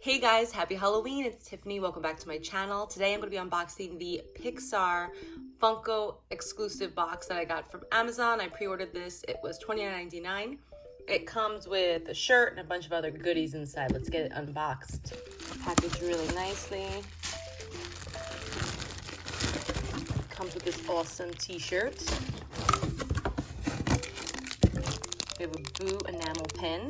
Hey guys, happy Halloween. It's Tiffany. Welcome back to my channel. Today I'm going to be unboxing the Pixar Funko exclusive box that I got from Amazon. I pre-ordered this. It was $29.99. It comes with a shirt and a bunch of other goodies inside. Let's get it unboxed. Packaged really nicely. Comes with this awesome t-shirt. We have a Boo enamel pen.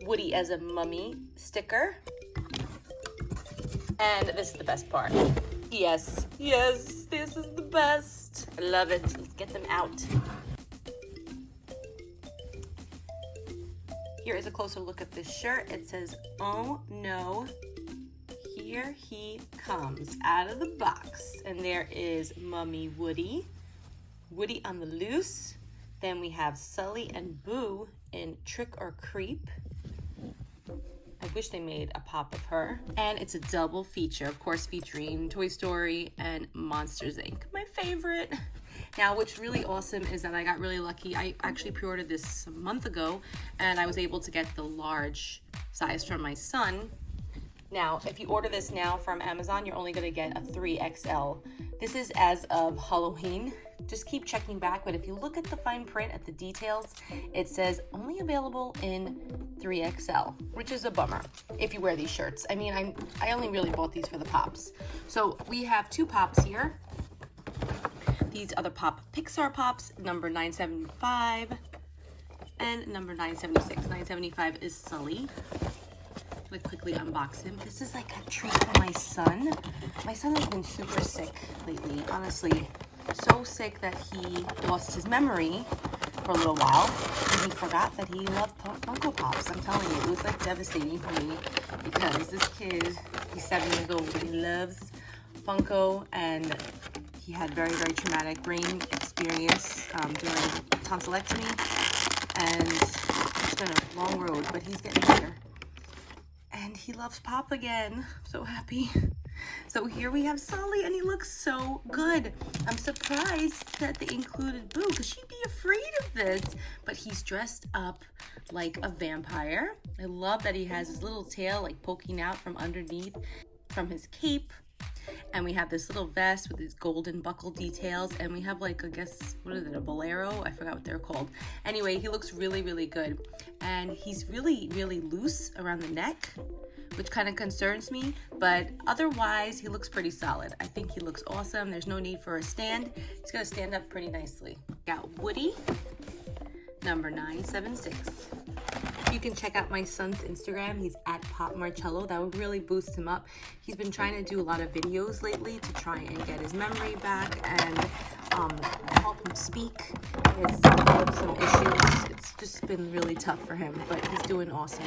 Woody as a mummy sticker. And this is the best part. Yes, this is the best. I love it. Let's get them out. Here is a closer look at this shirt. It says, "Oh no, here he comes," out of the box. And there is Mummy Woody. Woody on the loose. Then we have Sulley and Boo in Trick or Creep. I wish they made a pop of her. And it's a double feature, of course, featuring Toy Story and Monsters, Inc. My favorite. Now, what's really awesome is that I got really lucky. I actually pre-ordered this a month ago, and I was able to get the large size from my son. Now, if you order this now from Amazon, you're only gonna get a 3XL. This is as of Halloween. Just keep checking back, but if you look at the fine print, at the details, it says only available in 3XL, which is a bummer if you wear these shirts. I mean, I only really bought these for the pops. So we have two pops here. These are the Pop Pixar pops, number 975 and number 976. 975 is Sulley. I'm gonna quickly unbox him. This is like a treat for my son. My son has been super sick lately, honestly. So sick that he lost his memory for a little while, and he forgot that he loved Funko Pops. I'm telling you, it was like devastating for me because this kid, he's 7 years old, he loves Funko, and he had very, very traumatic brain experience during tonsillectomy, and it's been a long road, but he's getting better. And he loves Pop again. I'm so happy. So here we have Sulley, and he looks so good. I'm surprised that they included Boo, because she'd be afraid of this. But he's dressed up like a vampire. I love that he has his little tail like poking out from underneath from his cape. And we have this little vest with these golden buckle details. And we have like, I guess, what is it, a bolero? I forgot what they're called. Anyway, he looks really, really good. And he's really, really loose around the neck, which kind of concerns me, but otherwise he looks pretty solid. I think he looks awesome. There's no need for a stand. He's gonna stand up pretty nicely. Got Woody, number 976. You can check out my son's Instagram. He's at Pop Marcello. That would really boost him up. He's been trying to do a lot of videos lately to try and get his memory back and help him speak. He has developed some issues. It's just been really tough for him, but he's doing awesome.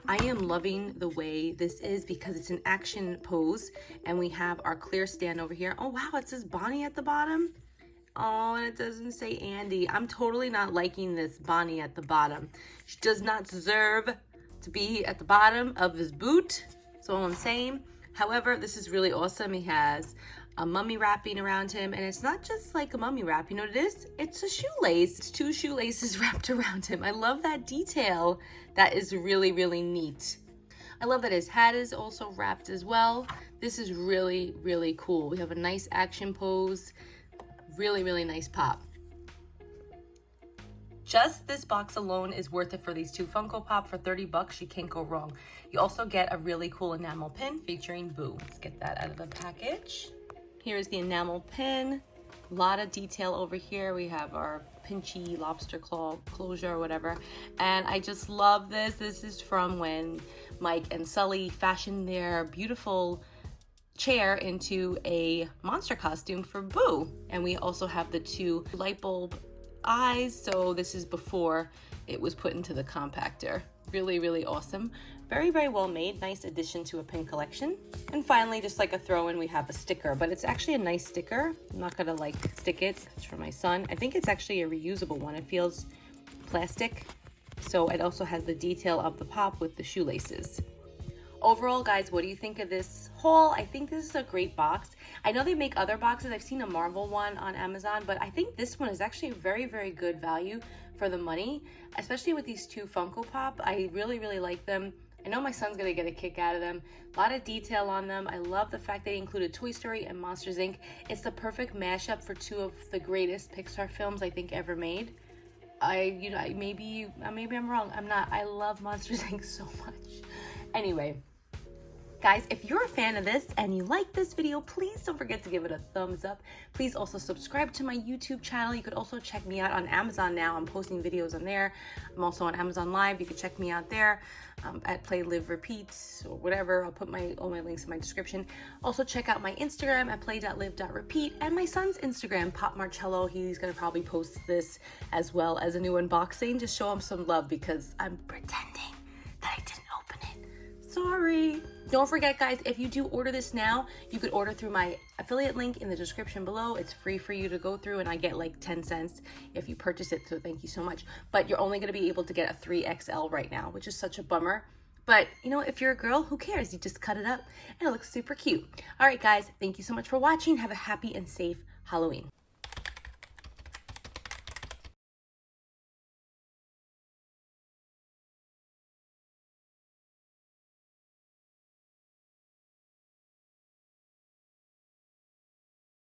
I am loving the way this is because it's an action pose, and we have our clear stand over here. Oh wow, it says Bonnie at the bottom. Oh, and it doesn't say Andy. I'm totally not liking this Bonnie at the bottom. She does not deserve to be at the bottom of his boot. That's all I'm saying. However, this is really awesome. He has a mummy wrapping around him, and it's not just like a mummy wrap. You know what it is? It's a shoelace. It's 2 shoelaces wrapped around him. I love that detail. That is really, really neat. I love that his hat is also wrapped as well. This is really, really cool. We have a nice action pose. Really, really nice pop. Just this box alone is worth it for these two Funko Pop. For 30 bucks, you can't go wrong. You also get a really cool enamel pin featuring Boo. Let's get that out of the package. Here's the enamel pin. A lot of detail over here. We have our pinchy lobster claw closure or whatever. And I just love this. This is from when Mike and Sulley fashioned their beautiful chair into a monster costume for Boo. And we also have the 2 light bulb eyes. So this is before it was put into the compactor. Really, really awesome. Very, very well made. Nice addition to a pin collection. And finally, just like a throw-in, we have a sticker, but it's actually a nice sticker. I'm not gonna like stick it. It's for my son. I think it's actually a reusable one. It feels plastic. So it also has the detail of the pop with the shoelaces. overall, guys, what do you think of this haul? I think this is a great box. I know they make other boxes. I've seen a Marvel one on Amazon, but I think this one is actually very, very good value for the money, especially with these two Funko Pop. I really, really like them. I know my son's gonna get a kick out of them. A lot of detail on them. I love the fact they included Toy Story and Monsters Inc. It's the perfect mashup for two of the greatest Pixar films I think ever made. Maybe I'm wrong. I'm not. I love Monsters Inc. so much. Anyway, guys, if you're a fan of this and you like this video, please don't forget to give it a thumbs up. Please also subscribe to my YouTube channel. You could also check me out on Amazon now. I'm posting videos on there. I'm also on Amazon Live. You can check me out there at Play, Live, Repeat, or whatever. I'll put all my links in my description. Also check out my Instagram at play.live.repeat and my son's Instagram, Pop Marcello. He's gonna probably post this as well as a new unboxing. Just show him some love because I'm pretending that I didn't open it. Sorry. Don't forget, guys, if you do order this now, you could order through my affiliate link in the description below. It's free for you to go through, and I get like 10 cents if you purchase it, so thank you so much. But you're only going to be able to get a 3XL right now, which is such a bummer. But, you know, if you're a girl, who cares? You just cut it up, and it looks super cute. All right, guys, thank you so much for watching. Have a happy and safe Halloween.